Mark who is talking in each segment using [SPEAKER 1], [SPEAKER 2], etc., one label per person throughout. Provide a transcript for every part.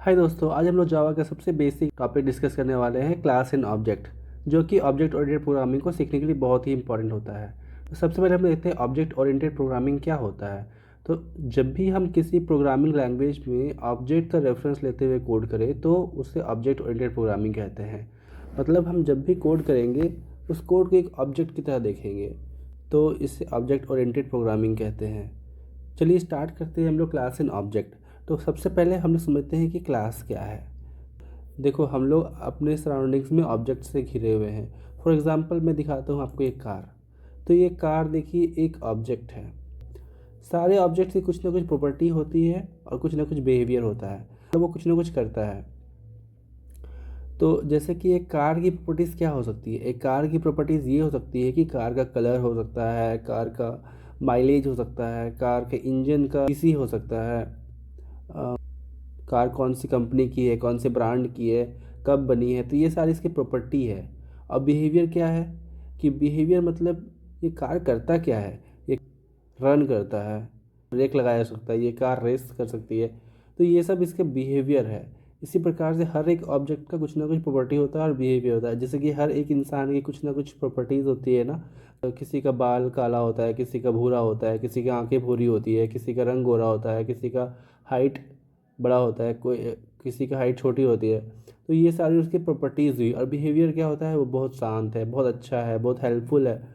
[SPEAKER 1] हाय दोस्तों, आज हम लोग जावा का सबसे बेसिक टॉपिक डिस्कस करने वाले हैं, क्लास एंड ऑब्जेक्ट, जो कि ऑब्जेक्ट ओरिएंटेड प्रोग्रामिंग को सीखने के लिए बहुत ही इंपॉर्टेंट होता है। तो सबसे पहले हम देखते हैं ऑब्जेक्ट ओरिएंटेड प्रोग्रामिंग क्या होता है। तो जब भी हम किसी प्रोग्रामिंग लैंग्वेज में ऑब्जेक्ट का रेफरेंस लेते हुए कोड करें तो उसे ऑब्जेक्ट ओरिएंटेड प्रोग्रामिंग कहते हैं। मतलब हम जब भी कोड करेंगे उस कोड को एक ऑब्जेक्ट की तरह देखेंगे, तो इसे ऑब्जेक्ट ओरिएंटेड प्रोग्रामिंग कहते हैं। चलिए स्टार्ट करते हैं हम लोग क्लास एंड ऑब्जेक्ट। तो सबसे पहले हम लोग समझते हैं कि क्लास क्या है। देखो, हम लोग अपने सराउंडिंग्स में ऑब्जेक्ट से घिरे हुए हैं। फॉर एग्जांपल मैं दिखाता हूँ आपको एक कार। तो ये कार देखिए एक ऑब्जेक्ट है। सारे ऑब्जेक्ट की कुछ ना कुछ प्रॉपर्टी होती है और कुछ ना कुछ बिहेवियर होता है, तो वो कुछ ना कुछ करता है। तो जैसे कि एक कार की प्रॉपर्टीज़ क्या हो सकती है, एक कार की प्रॉपर्टीज़ ये हो सकती है कि कार का कलर हो सकता है, कार का माइलेज हो सकता है, कार के इंजन का सीसी हो सकता है, कार कौन सी कंपनी की है, कौन से ब्रांड की है, कब बनी है। तो ये सारी इसकी प्रॉपर्टी है। और बिहेवियर क्या है कि बिहेवियर मतलब ये कार करता क्या है। ये रन करता है, ब्रेक लगाया जा सकता है, ये कार रेस कर सकती है। तो ये सब इसके बिहेवियर है। इसी प्रकार से हर एक ऑब्जेक्ट का कुछ ना कुछ प्रॉपर्टी होता है और बिहेवियर होता है। जैसे कि हर एक इंसान की कुछ ना कुछ प्रॉपर्टीज़ होती है ना। तो किसी का बाल काला होता है, किसी का भूरा होता है, किसी की आंखें भूरी होती है, किसी का रंग गोरा होता है, किसी का हाइट बड़ा होता है, कोई किसी का हाइट छोटी होती है। तो ये सारी उसकी प्रॉपर्टीज़ हुई। और बिहेवियर क्या होता है, वो बहुत शांत है, बहुत अच्छा है, बहुत हेल्पफुल है,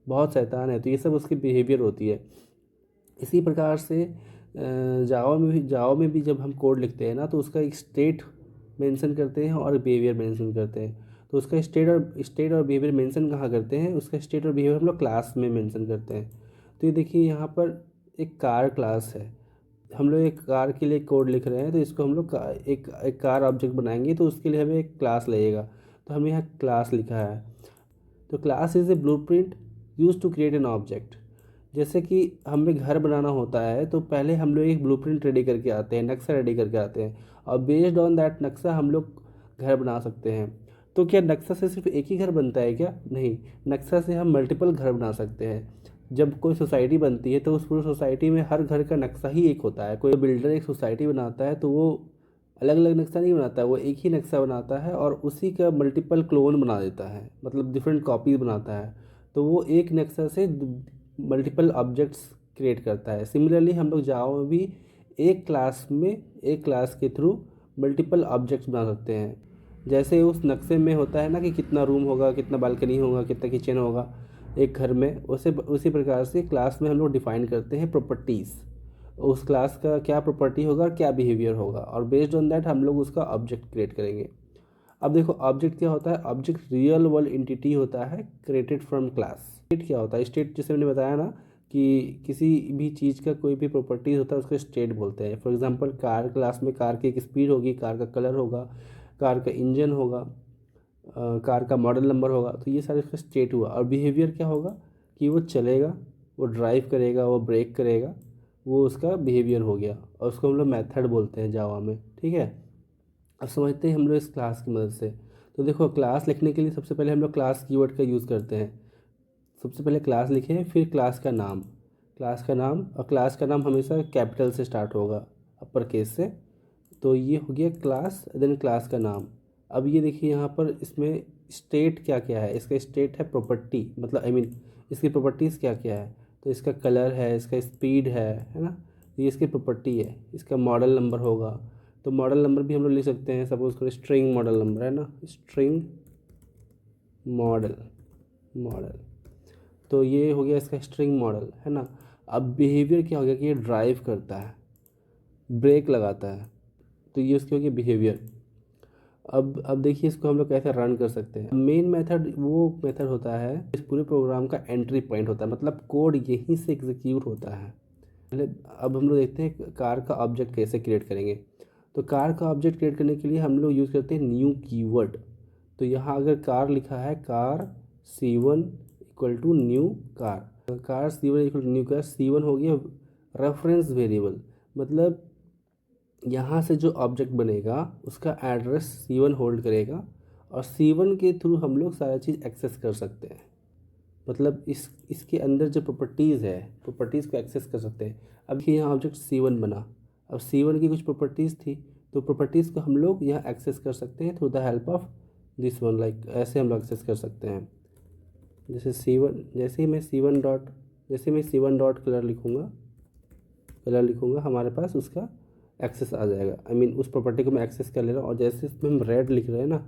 [SPEAKER 1] बहुत शैतान है। तो ये सब उसकी बिहेवियर होती है। इसी प्रकार से जावा में भी जब हम कोड लिखते हैं ना, तो उसका एक स्टेट मेंशन करते हैं और बिहेवियर मेंशन करते हैं। तो उसका स्टेट और बिहेवियर मेंशन कहाँ करते हैं, उसका स्टेट और बिहेवियर हम लोग क्लास में मेंशन करते हैं। तो ये देखिए यहाँ पर एक कार क्लास है। हम लोग एक कार के लिए कोड लिख रहे हैं, तो इसको हम लोग एक कार ऑब्जेक्ट बनाएंगे, तो उसके लिए हमें एक क्लास लगेगा। तो हमने यहाँ क्लास लिखा है। तो class is a blueprint use to create an object. जैसे कि हमें घर बनाना होता है तो पहले हम लोग एक ब्लूप्रिंट रेडी करके आते हैं, नक्शा रेडी करके आते हैं, और बेस्ड ऑन दैट नक्शा हम लोग घर बना सकते हैं। तो क्या नक्शा से सिर्फ एक ही घर बनता है क्या? नहीं, नक्शा से हम मल्टीपल घर बना सकते हैं। जब कोई सोसाइटी बनती है तो उस पूरी सोसाइटी में हर घर का नक्शा ही एक होता है। कोई बिल्डर एक सोसाइटी बनाता है तो वो अलग अलग नक्शा नहीं बनाता है, वो एक ही नक्शा बनाता है और उसी का मल्टीपल क्लोन बना देता है, मतलब डिफरेंट कॉपीज बनाता है। तो वो एक नक्शा से मल्टीपल ऑब्जेक्ट्स क्रिएट करता है। सिमिलरली हम लोग जावा में भी एक क्लास के थ्रू मल्टीपल ऑब्जेक्ट्स बना सकते हैं। जैसे उस नक्शे में होता है ना कि कितना रूम होगा, कितना बालकनी होगा, कितना किचन होगा एक घर में, उसे उसी प्रकार से क्लास में हम लोग डिफाइन करते हैं प्रॉपर्टीज़। उस क्लास का क्या प्रॉपर्टी होगा और क्या बिहेवियर होगा, और बेस्ड ऑन दैट हम लोग उसका ऑब्जेक्ट क्रिएट करेंगे। अब देखो ऑब्जेक्ट क्या होता है। ऑब्जेक्ट रियल वर्ल्ड एंटिटी होता है क्रिएटेड फ्रॉम क्लास। स्टेट क्या होता है? स्टेट जैसे मैंने बताया ना कि किसी भी चीज़ का कोई भी प्रॉपर्टीज होता है उसको स्टेट बोलते हैं। फॉर एग्जांपल कार क्लास में कार की एक स्पीड होगी, कार का कलर होगा, कार का इंजन होगा, कार का मॉडल नंबर होगा। तो ये सारे उसका स्टेट हुआ। और बिहेवियर क्या होगा कि वो चलेगा, वो ड्राइव करेगा, वो ब्रेक करेगा, वो उसका बिहेवियर हो गया। और उसको हम लोग मेथड बोलते हैं जावा में। ठीक है, अब समझते हैं हम लोग इस क्लास की मदद से। तो देखो, क्लास लिखने के लिए सबसे पहले हम लोग क्लास कीवर्ड का यूज़ करते हैं। सबसे पहले क्लास लिखें, फिर क्लास का नाम, क्लास का नाम, और क्लास का नाम हमेशा कैपिटल से स्टार्ट होगा, अपर केस से। तो ये हो गया क्लास, देन क्लास का नाम। अब ये देखिए यहाँ पर इसमें स्टेट क्या क्या है। इसका स्टेट है प्रॉपर्टी, मतलब इसकी प्रॉपर्टीज़ क्या क्या है। तो इसका कलर है, इसका स्पीड है ना। ये इसकी प्रॉपर्टी है। इसका मॉडल नंबर होगा। तो मॉडल नंबर भी हम लोग लिख सकते हैं, सपोज करो स्ट्रिंग मॉडल नंबर है ना, स्ट्रिंग मॉडल मॉडल। तो ये हो गया इसका स्ट्रिंग मॉडल है ना। अब बिहेवियर क्या हो गया कि ये ड्राइव करता है, ब्रेक लगाता है। तो ये उसकी हो गई बिहेवियर। अब देखिए इसको हम लोग कैसे रन कर सकते हैं। मेन मेथड वो मेथड होता है इस पूरे प्रोग्राम का एंट्री पॉइंट होता है, मतलब कोड यहीं से एग्जीक्यूट होता है। पहले अब हम लोग देखते हैं कार का ऑब्जेक्ट कैसे क्रिएट करेंगे। तो कार का ऑब्जेक्ट क्रिएट करने के लिए हम लोग यूज़ करते हैं न्यू कीवर्ड। तो यहाँ अगर कार लिखा है, car C1 equal to new car, car C1 equal to new car. C1 हो गया रेफरेंस वेरिएबल, मतलब यहाँ से जो ऑब्जेक्ट बनेगा उसका एड्रेस C1 होल्ड करेगा, और C1 के थ्रू हम लोग सारा चीज़ एक्सेस कर सकते हैं। मतलब इसके अंदर जो प्रॉपर्टीज़ है, प्रॉपर्टीज़ को एक्सेस कर सकते हैं। अब यहाँ ऑब्जेक्ट C1 बना। अब C1 की कुछ प्रॉपर्टीज़ थी, तो प्रॉपर्टीज़ को हम लोग यहाँ एक्सेस कर सकते हैं through the help of this one, like ऐसे हम लोग एक्सेस कर सकते हैं। जैसे C1, जैसे मैं C1 डॉट कलर लिखूँगा हमारे पास उसका एक्सेस आ जाएगा। आई मीन उस प्रॉपर्टी को मैं एक्सेस कर ले रहा हूँ, और जैसे इसमें हम रेड लिख रहे हैं ना,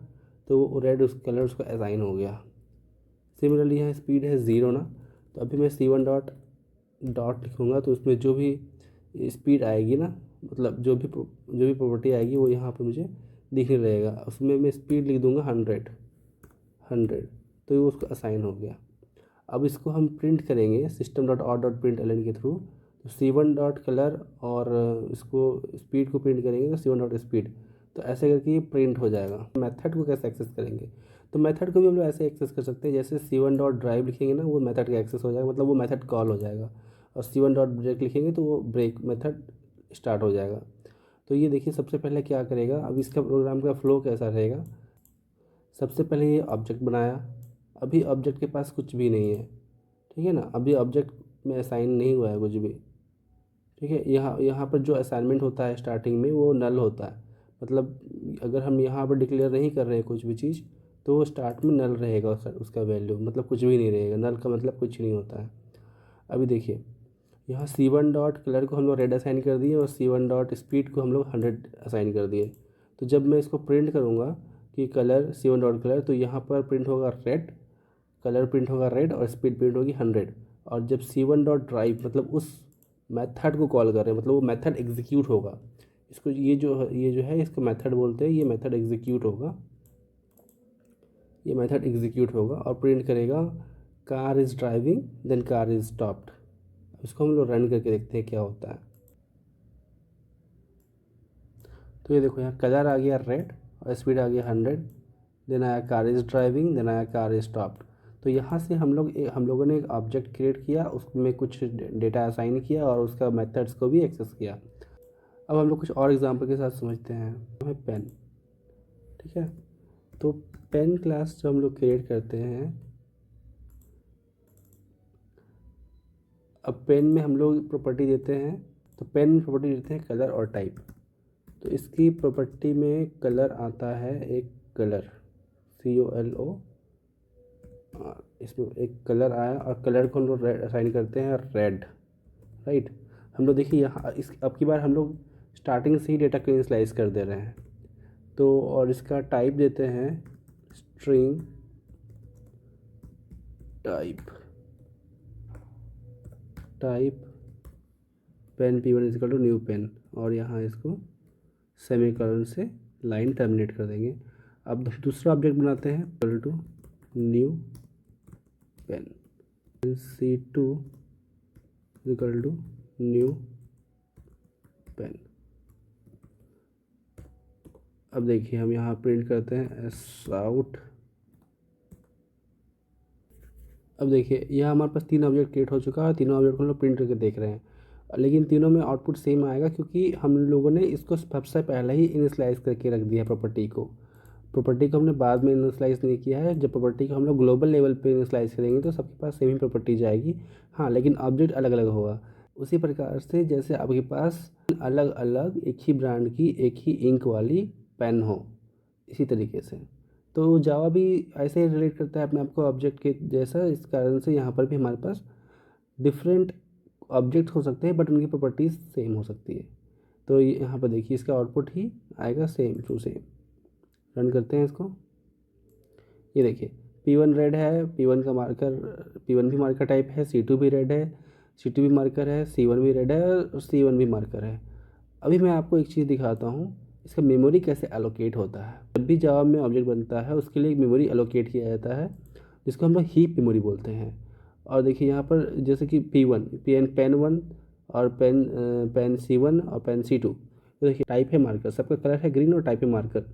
[SPEAKER 1] तो वो रेड उस कलर उसको असाइन हो गया। सिमिलरली यहाँ स्पीड है 0 ना, तो अभी मैं C1 डॉट लिखूँगा तो उसमें जो भी स्पीड आएगी ना, मतलब जो भी प्रॉपर्टी आएगी वो यहाँ पे मुझे दिखने रहेगा। उसमें मैं स्पीड लिख दूँगा 100, तो ये उसको असाइन हो गया। अब इसको हम प्रिंट करेंगे system dot out dot print L N के थ्रू। तो C1 डॉट कलर और इसको स्पीड को प्रिंट करेंगे तो C1 डॉट स्पीड, तो ऐसे करके ये प्रिंट हो जाएगा। मेथड को कैसे एक्सेस करेंगे, तो मेथड को भी हम लोग ऐसे एक्सेस कर सकते हैं, जैसे C1 डॉट ड्राइव लिखेंगे ना, वो मेथड का एक्सेस हो जाएगा, मतलब वो मेथड कॉल हो जाएगा। और C1 डॉट ब्रेक लिखेंगे तो वो ब्रेक मेथड स्टार्ट हो जाएगा। तो ये देखिए सबसे पहले क्या करेगा, अब इसका प्रोग्राम का फ्लो कैसा रहेगा। सबसे पहले ये ऑब्जेक्ट बनाया, अभी ऑब्जेक्ट के पास कुछ भी नहीं है, ठीक है ना, अभी ऑब्जेक्ट में असाइन नहीं हुआ है कुछ भी, ठीक है। यहाँ पर जो असाइनमेंट होता है स्टार्टिंग में वो नल होता है, मतलब अगर हम यहाँ पर डिक्लेयर नहीं कर रहे हैं कुछ भी चीज़, तो वो स्टार्ट में नल रहेगा उसका वैल्यू, मतलब कुछ भी नहीं रहेगा। नल का मतलब कुछ नहीं होता है। अभी देखिए यहाँ C1 डॉट कलर को हम लोग रेड असाइन कर दिए, और C1 डॉट स्पीड को हम लोग 100 असाइन कर दिए। तो जब मैं इसको प्रिंट करूँगा कि कलर C1 डॉट कलर, तो यहाँ पर प्रिंट होगा रेड, कलर प्रिंट होगा रेड, और स्पीड प्रिंट होगी 100। और जब C1 डॉट ड्राइव, मतलब उस मेथड को कॉल कर रहे हैं, मतलब वो मेथड एग्जीक्यूट होगा। इसको ये जो है इसको मेथड बोलते हैं। ये मेथड एग्जीक्यूट होगा और प्रिंट करेगा car is driving then car is stopped. इसको हम लोग रन करके देखते हैं क्या होता है। तो ये देखो यहाँ कलर आ गया रेड और स्पीड आ गया 100, देन आया कार इज़ ड्राइविंग, देन आया कार इज़ स्टॉप्ड। तो यहाँ से हम लोगों ने एक ऑब्जेक्ट क्रिएट किया, उसमें कुछ डेटा असाइन किया और उसका मेथड्स को भी एक्सेस किया। अब हम लोग कुछ और एग्जांपल के साथ समझते हैं। पेन, ठीक है। तो पेन क्लास जो हम लोग क्रिएट करते हैं, अब पेन में हम लोग प्रॉपर्टी देते हैं, तो पेन में प्रॉपर्टी देते हैं कलर और टाइप। तो इसकी प्रॉपर्टी में कलर आता है, एक कलर COLO, इसमें एक कलर आया और कलर को हम लोग असाइन करते हैं रेड, राइट। हम लोग देखिए यहाँ अब की बार हम लोग स्टार्टिंग से ही डेटा को इनिशियलाइज कर दे रहे हैं। तो और इसका टाइप देते हैं string type pen P1 equal to new pen, और यहाँ इसको सेमीकोलन से लाइन टर्मिनेट कर देंगे। अब दूसरा ऑब्जेक्ट बनाते हैं equal to new pen, C2 equal to new pen. अब देखिए हम यहाँ प्रिंट करते हैं out। अब देखिए यहाँ हमारे पास 3 ऑब्जेक्ट क्रिएट हो चुका है, तीनों ऑब्जेक्ट को हम लोग प्रिंट करके देख रहे हैं, लेकिन तीनों में आउटपुट सेम आएगा क्योंकि हम लोगों ने इसको सबसे पहले ही इनिशियलाइज करके रख दिया प्रॉपर्टी को हमने बाद में इनिशियलाइज नहीं किया है। जब प्रॉपर्टी को हम लोग ग्लोबल लेवल पे इनिशियलाइज करेंगे तो सबके पास सेम ही प्रॉपर्टी जाएगी, हाँ, लेकिन ऑब्जेक्ट अलग अलग होगा। उसी प्रकार से जैसे आपके पास अलग अलग एक ही ब्रांड की एक ही इंक वाली पेन हो, इसी तरीके से तो जावा भी ऐसे ही रिलेट करता है अपने आप को ऑब्जेक्ट के जैसा। इस कारण से यहाँ पर भी हमारे पास डिफरेंट ऑब्जेक्ट हो सकते हैं बट उनकी प्रॉपर्टीज़ सेम हो सकती है। तो यहाँ पर देखिए इसका आउटपुट ही आएगा सेम टू सेम। रन करते हैं इसको। ये देखिए P1 रेड है, P1 भी मार्कर टाइप है, C2 भी रेड है, C2 भी मार्कर है, C1 भी रेड है और C1 भी मार्कर है। अभी मैं आपको एक चीज़ दिखाता हूँ, इसका मेमोरी कैसे एलोकेट होता है। जब भी जावा में ऑब्जेक्ट बनता है उसके लिए एक मेमोरी एलोकेट किया जाता है जिसको हम लोग हीप मेमोरी बोलते हैं। और देखिए यहाँ पर जैसे कि पेन 1 और पेन C1 और पेन C2, तो देखिए टाइप है मार्कर, सबका कलर है ग्रीन और टाइप है मार्कर।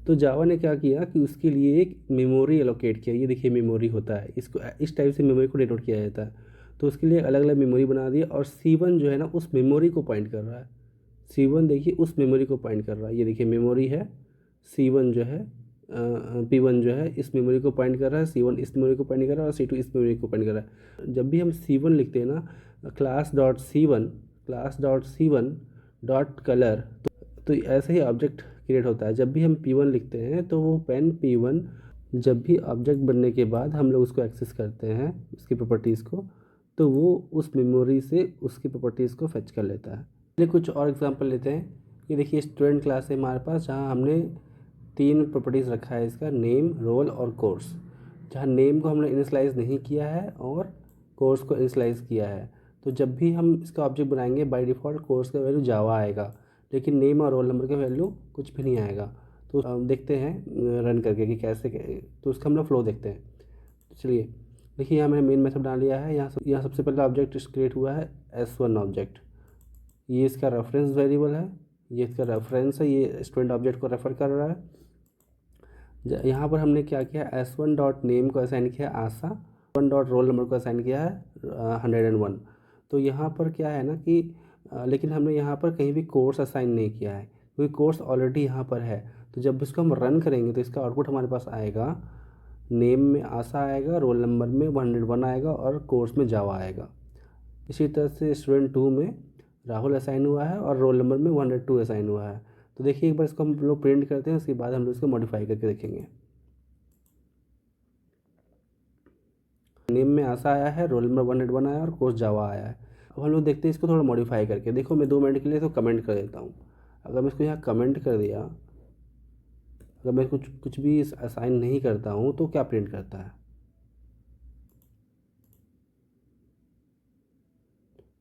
[SPEAKER 1] तो जावा ने क्या किया कि उसके लिए एक मेमोरी एलोकेट किया। ये देखिए मेमोरी होता है, इसको इस टाइप से मेमोरी को डिनोट किया जाता है। तो उसके लिए अलग अलग मेमोरी बना दिया और C1 जो है ना उस मेमोरी को पॉइंट कर रहा है। C1 देखिए उस मेमोरी को पॉइंट कर रहा है, ये देखिए मेमोरी है, C1 जो है P1 जो है इस मेमोरी को पॉइंट कर रहा है, C1 इस मेमोरी को पॉइंट कर रहा है और C2 इस मेमोरी को पॉइंट कर रहा है। जब भी हम C1 लिखते हैं ना class dot C1 dot colour, तो ऐसे ही ऑब्जेक्ट क्रिएट होता है। जब भी हम P1 लिखते हैं तो वो पेन P1 जब भी ऑब्जेक्ट बनने के बाद हम लोग उसको एक्सेस करते हैं उसकी प्रॉपर्टीज़ को, तो वो उस मेमोरी से उसकी प्रॉपर्टीज़ को फेच कर लेता है। चलिए कुछ और एग्जांपल लेते हैं। ये देखिए स्टूडेंट क्लास है हमारे पास, जहाँ हमने 3 प्रॉपर्टीज़ रखा है इसका, नेम, रोल और कोर्स। जहाँ नेम को हमने इनिशियलाइज़ नहीं किया है और कोर्स को इनिशियलाइज़ किया है। तो जब भी हम इसका ऑब्जेक्ट बनाएंगे बाय डिफ़ॉल्ट कोर्स का वैल्यू जावा आएगा, लेकिन नेम और रोल नंबर का वैल्यू कुछ भी नहीं आएगा। तो देखते हैं रन करके कि कैसे तो उसका हम लोग फ्लो देखते हैं। तो चलिए देखिए यहाँ मैंने मेन मेथड बना लिया है। यहाँ सबसे पहला ऑब्जेक्ट क्रिएट हुआ है S1 ऑब्जेक्ट। ये इसका रेफरेंस वेरिएबल है, ये इसका रेफरेंस है, ये स्टूडेंट ऑब्जेक्ट को रेफ़र कर रहा है। यहाँ पर हमने क्या किया, S1 डॉट नेम को असाइन किया आशा, 1 डॉट रोल नंबर को असाइन किया है 101। तो यहाँ पर क्या है ना कि लेकिन हमने यहाँ पर कहीं भी कोर्स असाइन नहीं किया है, क्योंकि कोर्स ऑलरेडी यहाँ पर है। तो जब इसको हम रन करेंगे तो इसका आउटपुट हमारे पास आएगा, नेम में आशा आएगा, रोल नंबर में 101 आएगा और कोर्स में जावा आएगा। इसी तरह से स्टूडेंट 2 में राहुल असाइन हुआ है और रोल नंबर में 102 असाइन हुआ है। तो देखिए एक बार इसको हम लोग प्रिंट करते हैं, उसके बाद हम लोग इसको मॉडिफाई करके देखेंगे। नेम में आशा आया है, रोल नंबर 101 आया और कोर्स जावा आया है। अब हम लोग देखते हैं इसको थोड़ा मॉडिफाई करके। देखो मैं 2 मिनट के लिए इसको कमेंट कर देता हूँ। अगर मैं इसको यहाँ कमेंट कर दिया, अगर मैं कुछ भी असाइन नहीं करता हूँ तो क्या प्रिंट करता है,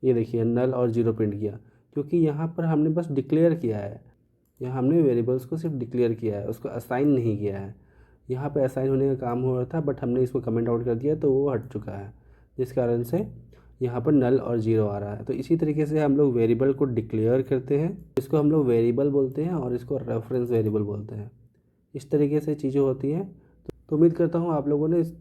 [SPEAKER 1] ये देखिए नल और 0 प्रिंट किया, क्योंकि यहाँ पर हमने बस डिक्लेयर किया है। यहाँ हमने वेरिएबल्स को सिर्फ डिक्लेयर किया है, उसको असाइन नहीं किया है। यहाँ पे असाइन होने का काम हो रहा था, बट हमने इसको कमेंट आउट कर दिया तो वो हट चुका है, जिस कारण से यहाँ पर नल और 0 आ रहा है। तो इसी तरीके से हम लोग वेरिएबल को डिक्लेयर करते हैं, इसको हम लोग वेरिएबल बोलते हैं और इसको रेफरेंस वेरिएबल बोलते हैं। इस तरीके से चीज़ें होती हैं। तो उम्मीद करता हूँ आप लोगों ने इस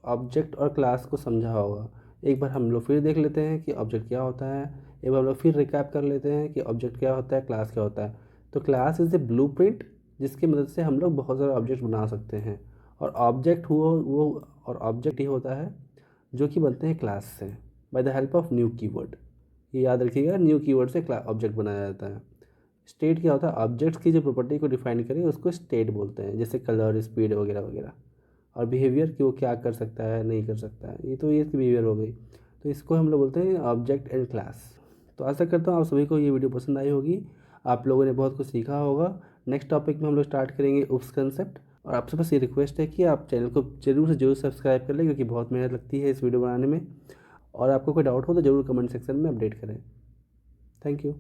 [SPEAKER 1] ऑब्जेक्ट और क्लास को समझा होगा। एक बार हम लोग फिर देख लेते हैं कि ऑब्जेक्ट क्या होता है, एक बार हम लोग फिर रिकैप कर लेते हैं कि ऑब्जेक्ट क्या होता है, क्लास क्या होता है। तो क्लास इज़ ए ब्लूप्रिंट जिसकी मदद से हम लोग बहुत सारे ऑब्जेक्ट बना सकते हैं, और ऑब्जेक्ट ऑब्जेक्ट ही होता है जो कि बनते हैं क्लास से by the help of new keyword. ये याद रखिएगा, न्यू कीवर्ड से ऑब्जेक्ट बनाया जाता है। स्टेट क्या होता है, ऑब्जेक्ट्स की जो प्रॉपर्टी को डिफाइन करें उसको स्टेट बोलते हैं, जैसे कलर, स्पीड वगैरह वगैरह। और बिहेवियर कि वो क्या कर सकता है, नहीं कर सकता है, ये इसकी बिहेवियर हो गई। तो इसको हम लोग बोलते हैं ऑब्जेक्ट एंड क्लास। तो आशा करता हूँ आप सभी को ये वीडियो पसंद आई होगी, आप लोगों ने बहुत कुछ सीखा होगा। नेक्स्ट टॉपिक में हम लोग स्टार्ट करेंगे उप्स कंसेप्ट। और आपसे बस ये रिक्वेस्ट है कि आप चैनल को जरूर से जरूर सब्सक्राइब कर लें, क्योंकि बहुत मेहनत लगती है इस वीडियो बनाने में। और आपको कोई डाउट हो तो ज़रूर कमेंट सेक्शन में अपडेट करें। Thank you.